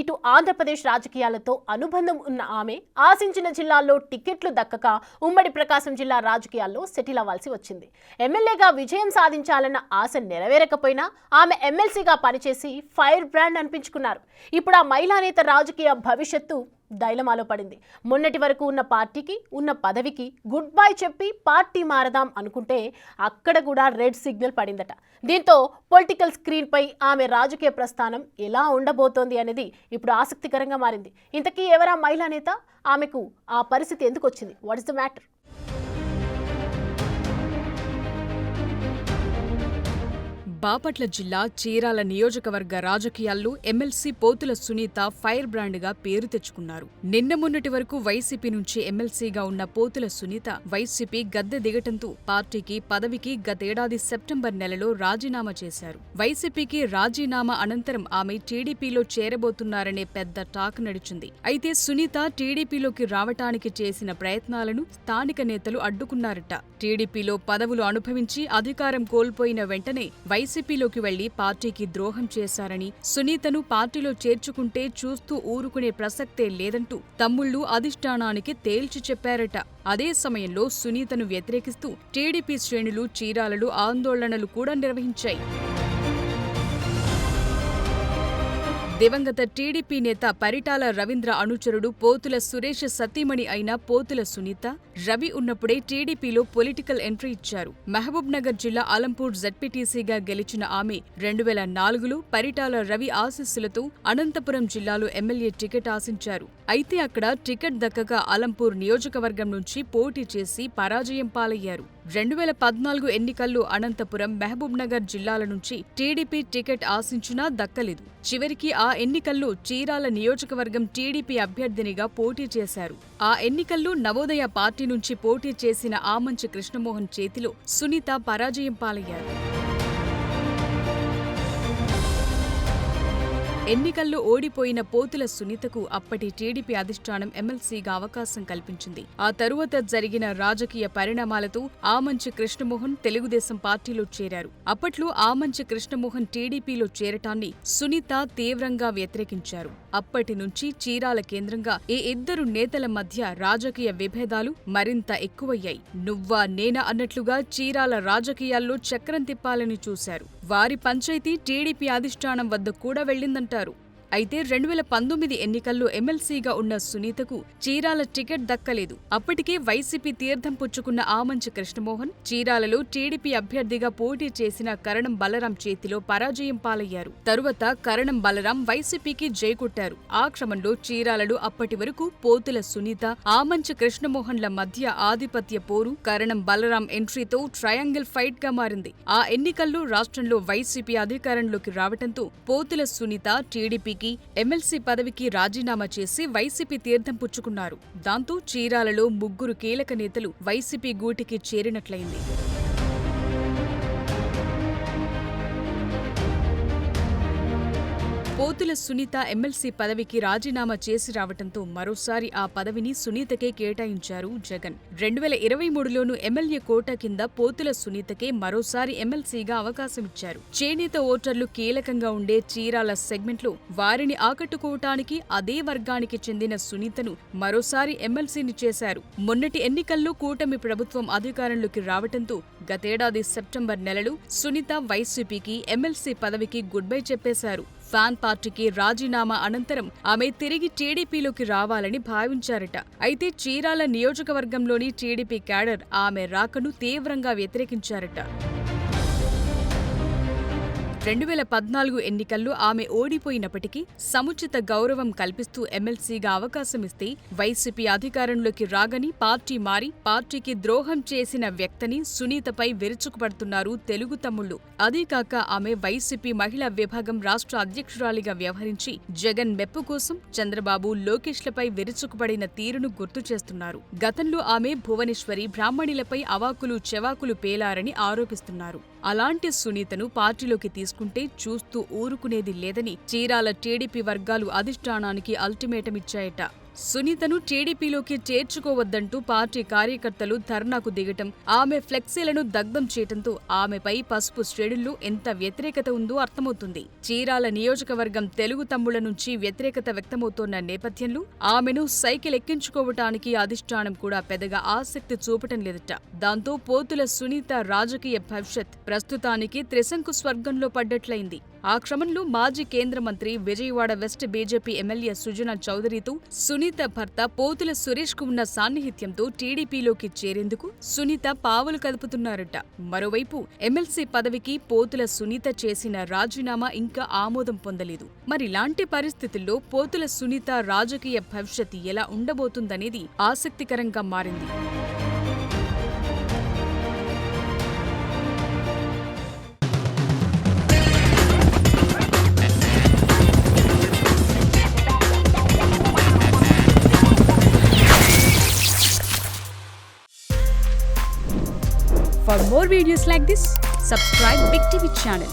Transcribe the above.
ఇటు ఆంధ్రప్రదేశ్ రాజకీయాలతో అనుబంధం ఉన్న ఆమె ఆశించిన జిల్లాల్లో టికెట్లు దక్కక ఉమ్మడి ప్రకాశం జిల్లా రాజకీయాల్లో సెటిల్ అవ్వాల్సి వచ్చింది. ఎమ్మెల్యేగా విజయం సాధించాలన్న ఆశ నెరవేరకపోయినా ఆమె ఎమ్మెల్సీగా పనిచేసి ఫైర్ బ్రాండ్ అనిపించుకున్నారు. ఇప్పుడు ఆ మహిళా నేత రాజకీయ భవిష్యత్తు డైలమాలో పడింది. మొన్నటి వరకు ఉన్న పార్టీకి ఉన్న పదవికి గుడ్ బై చెప్పి పార్టీ మారదాం అనుకుంటే అక్కడ కూడా రెడ్ సిగ్నల్ పడిందట. దీంతో పొలిటికల్ స్క్రీన్ పై ఆమె రాజకీయ ప్రస్థానం ఎలా ఉండబోతోంది అనేది ఇప్పుడు ఆసక్తికరంగా మారింది. ఇంతకీ ఎవరా మహిళా నేత? ఆమెకు ఆ పరిస్థితి ఎందుకు వచ్చింది? What is the matter? Bapatla జిల్లా చీరాల నియోజకవర్గ రాజకీయాల్లో ఎమ్మెల్సీ పోతుల సునీత ఫైర్ బ్రాండ్గా పేరు తెచ్చుకున్నారు. నిన్న మొన్నటి వరకు వైసీపీ నుంచి ఎమ్మెల్సీగా ఉన్న పోతుల సునీత వైసీపీ గద్దె దిగటంతో పార్టీకి పదవికి గతేడాది సెప్టెంబర్ నెలలో రాజీనామా చేశారు. వైసీపీకి రాజీనామా అనంతరం ఆమె టీడీపీలో చేరబోతున్నారనే పెద్ద టాక్ నడిచింది. అయితే సునీత టీడీపీలోకి రావటానికి చేసిన ప్రయత్నాలను స్థానిక నేతలు అడ్డుకున్నారట. టీడీపీలో పదవులు అనుభవించి అధికారం కోల్పోయిన వెంటనే వైసీపీలోకి వెళ్లి పార్టీకి ద్రోహం చేశారని, సునీతను పార్టీలో చేర్చుకుంటే చూస్తూ ఊరుకునే ప్రసక్తే లేదంటూ తమ్ముళ్లు అధిష్టానానికి తేల్చి చెప్పారట. అదే సమయంలో సునీతను వ్యతిరేకిస్తూ టీడీపీ శ్రేణులు చీరాలలో ఆందోళనలు కూడా నిర్వహించాయి. దివంగత టీడీపీ నేత పరిటాల రవీంద్ర అనుచరుడు పోతుల సురేష్ సతీమణి అయిన పోతుల సునీత రవి ఉన్నప్పుడే టీడీపీలో పొలిటికల్ ఎంట్రీ ఇచ్చారు. మహబూబ్ నగర్ జిల్లా అలంపూర్ జెడ్పీటీసీగా గెలిచిన ఆమె 2004లో పరిటాల రవి ఆశీస్సులతో అనంతపురం జిల్లాలో ఎమ్మెల్యే టికెట్ ఆశించారు. అయితే అక్కడ టికెట్ దక్కక అలంపూర్ నియోజకవర్గం నుంచి పోటీ చేసి పరాజయం పాలయ్యారు. 2014 ఎన్నికల్లో అనంతపురం, మహబూబ్ నగర్ జిల్లాల నుంచి టీడీపీ టికెట్ ఆశించినా దక్కలేదు. చివరికి ఆ ఎన్నికల్లో చీరాల నియోజకవర్గం టీడీపీ అభ్యర్థినిగా పోటీ చేశారు. ఆ ఎన్నికల్లో నవోదయ పార్టీ నుంచి పోటీ చేసిన ఆమంచి కృష్ణమోహన్ చేతిలో సునీత పరాజయం పాలయ్యారు. ఎన్నికల్లో ఓడిపోయిన పోతుల సునీతకు అప్పటి టీడీపీ అధిష్టానం ఎమ్మెల్సీగా అవకాశం కల్పించింది. ఆ తరువాత జరిగిన రాజకీయ పరిణామాలతో ఆమంచి కృష్ణమోహన్ తెలుగుదేశం పార్టీలో చేరారు. అప్పట్లో ఆమంచి కృష్ణమోహన్ టీడీపీలో చేరటాన్ని సునీత తీవ్రంగా వ్యతిరేకించారు. అప్పటి నుంచి చీరాల కేంద్రంగా ఈ ఇద్దరు నేతల మధ్య రాజకీయ విభేదాలు మరింత ఎక్కువయ్యాయి. నువ్వా నేనా అన్నట్లుగా చీరాల రాజకీయాల్లో చక్రం తిప్పాలని చూశారు. వారి పంచాయతీ టీడీపీ అధిష్టానం వద్ద కూడా వెళ్లిందంటారు. అయితే 2019 ఎన్నికల్లో ఎమ్మెల్సీగా ఉన్న సునీతకు చీరాల టికెట్ దక్కలేదు. అప్పటికే వైసీపీ తీర్థం పుచ్చుకున్న ఆమంచి కృష్ణమోహన్ చీరాలలో టీడీపీ అభ్యర్థిగా పోటీ చేసిన కరణం బలరాం చేతిలో పరాజయం పాలయ్యారు. తరువాత కరణం బలరాం వైసీపీకి జైకొట్టారు. ఆ క్రమంలో చీరాలలో అప్పటి వరకు పోతుల సునీత, ఆమంచి కృష్ణమోహన్ల మధ్య ఆధిపత్య పోరు కరణం బలరాం ఎంట్రీతో ట్రయాంగిల్ ఫైట్ గా మారింది. ఆ ఎన్నికల్లో రాష్ట్రంలో వైసీపీ అధికారంలోకి రావటంతో పోతుల సునీత టీడీపీకి ఎమ్మెల్సీ పదవికి రాజీనామా చేసి వైసీపీ తీర్థం పుచ్చుకున్నారు. దాంతో చీరాలలో ముగ్గురు కీలక నేతలు వైసీపీ గూటికి చేరినట్లయింది. పోతుల సునీత ఎమ్మెల్సీ పదవికి రాజీనామా చేసి రావటంతో మరోసారి ఆ పదవిని సునీతకే కేటాయించారు జగన్. 2023లోనూ ఎమ్మెల్యే కోటా కింద పోతుల సునీతకే మరోసారి ఎమ్మెల్సీగా అవకాశమిచ్చారు. చేనేత ఓటర్లు కీలకంగా ఉండే చీరాల సెగ్మెంట్లో వారిని ఆకట్టుకోవటానికి అదే వర్గానికి చెందిన సునీతను మరోసారి ఎమ్మెల్సీని చేశారు. మొన్నటి ఎన్నికల్లో కూటమి ప్రభుత్వం అధికారంలోకి రావటంతో గతేడాది సెప్టెంబర్ నెలలో సునీత వైసీపీకి ఎమ్మెల్సీ పదవికి గుడ్ బై చెప్పేశారు. ఫ్యాన్ పార్టీకి రాజీనామా అనంతరం ఆమె తిరిగి టీడీపీలోకి రావాలని భావించారట. అయితే చీరాల నియోజకవర్గంలోని టీడీపీ క్యాడర్ ఆమె రాకను తీవ్రంగా వ్యతిరేకించారట. 2014 ఎన్నికల్లో ఆమె ఓడిపోయినప్పటికీ సముచిత గౌరవం కల్పిస్తూ ఎమ్మెల్సీగా అవకాశమిస్తే వైసీపీ అధికారంలోకి రాగని పార్టీ మారి పార్టీకి ద్రోహం చేసిన వ్యక్తిని సునీతపై విరుచుకుపడుతున్నారు తెలుగు తమ్ముళ్లు. అదీకాక ఆమె వైసీపీ మహిళా విభాగం రాష్ట్ర అధ్యక్షురాలిగా వ్యవహరించి జగన్ మెప్పు కోసం చంద్రబాబు, లోకేష్లపై విరుచుకుపడిన తీరును గుర్తు చేస్తున్నారు. గతంలో ఆమె భువనేశ్వరి, బ్రాహ్మణులపై అవాకులు చెవాకులు పేలారని ఆరోపిస్తున్నారు. అలాంటి సునీతను పార్టీలోకి తీసుకుంటే చూస్తూ ఊరుకునేది లేదని చీరాల టీడీపీ వర్గాలు అధిష్టానానికి అల్టిమేటం ఇచ్చాయట. సునీతను టీడీపీలోకి చేర్చుకోవద్దంటూ పార్టీ కార్యకర్తలు ధర్నాకు దిగటం, ఆమె ఫ్లెక్సీలను దగ్ధం చేయటంతో ఆమెపై పసుపు శ్రేణుల్లో ఎంత వ్యతిరేకత ఉందో అర్థమవుతుంది. చీరాల నియోజకవర్గం తెలుగు తమ్ముళ్ల నుంచి వ్యతిరేకత వ్యక్తమవుతోన్న నేపథ్యంలో ఆమెను సైకిల్ ఎక్కించుకోవటానికి అధిష్టానం కూడా పెద్దగా ఆసక్తి చూపటం లేదట. దాంతో పోతుల సునీత రాజకీయ భవిష్యత్ ప్రస్తుతానికి త్రిశంకు స్వర్గంలో పడ్డట్లయింది. ఆ క్రమంలో మాజీ కేంద్ర మంత్రి, Vijayawada West BJP MLA Sujana చౌదరితో సునీత భర్త పోతుల సురేష్ కు ఉన్న సాన్నిహిత్యంతో టీడీపీలోకి చేరేందుకు సునీత పావులు కదుపుతున్నారట. మరోవైపు ఎమ్మెల్సీ పదవికి పోతుల సునీత చేసిన రాజీనామా ఇంకా ఆమోదం పొందలేదు. మరిలాంటి పరిస్థితుల్లో పోతుల సునీత రాజకీయ భవిష్యత్ ఎలా ఉండబోతుందనేది ఆసక్తికరంగా మారింది. For more videos like this, subscribe Big TV channel.